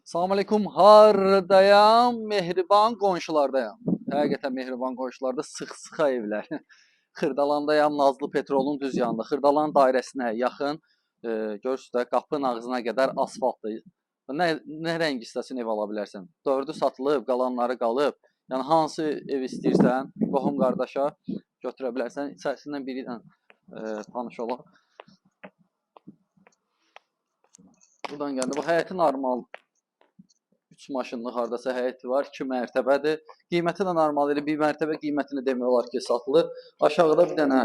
Salam aleykum, hardayam? Mehriban qonşulardayam. Həqiqətən mehriban qonşularda sıx-sıxa evlər. Xırdalandayam, Nazlı Petrolun düz yanında. Xırdalan dairəsinə yaxın, görürsünüz də, qapının ağzına qədər asfaltdır. Nə rəng istəsin ev ala bilərsən. 4'ü satılıb, qalanları qalıb. Yəni hansı ev istəyirsən, qohum qardaşa götürə bilərsən. İçərisindən biri ilə tanış olaq. Buradan gəldi. Bu həyəti normal. 3 maşınlıq hardasa həyəti var, 2 mərtəbədir. Qiyməti də normal elə 1 mərtəbə qiymətini demək olar ki, satılır. Aşağıda bir dənə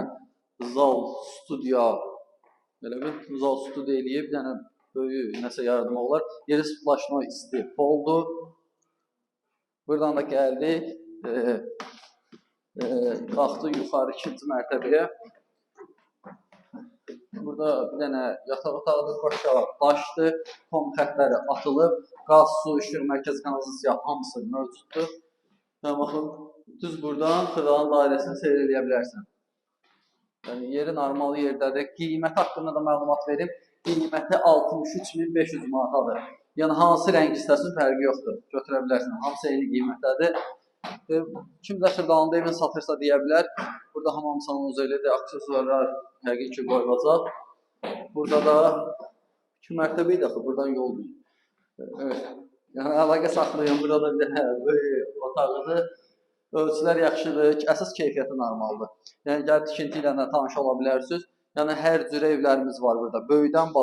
zal, studiya, belə bir zal studiya eləyib, bir dənə böyük nəsə yaratmaq olar. Yeri splaşno isti poldur. Buradan da gəldik, qalxdı yuxarı 2-ci mərtəbəyə. Burada bir dənə yataq otağıdır, qoşa daşdır, tom xətləri atılıb, qaz, su, işıq, mərkəzi kanalizasiya hamısı mövcuddur. Və baxın, düz buradan Xırdalan dairəsini seyr edə bilərsən. Yəni, yeri normal yerdədir. Qiyməti haqqında da məlumat verim. Qiyməti 63.500 manatadır. Yəni, hansı rəng istəsin, fərqi yoxdur. Götürə bilərsən. Hamısı eyni qiymətdədir. Kim də Xırdalanda evini satırsa deyə bilər. Burada hamam sanuzelidir, aksesuarlar həqiqi ki qoyulacaq. Burada da 2 mərtəbə idi axı, buradan yoldur. Evet. Yəni əlaqə saxlayın. Burada da bir böyük otağıdır. Ölçülər yaxşıdır, əsas keyfiyyəti normaldır. Yəni gəlib tikinti ilə də tanış ola bilərsiniz. Yəni hər cür evlərimiz var burada. Böyüdən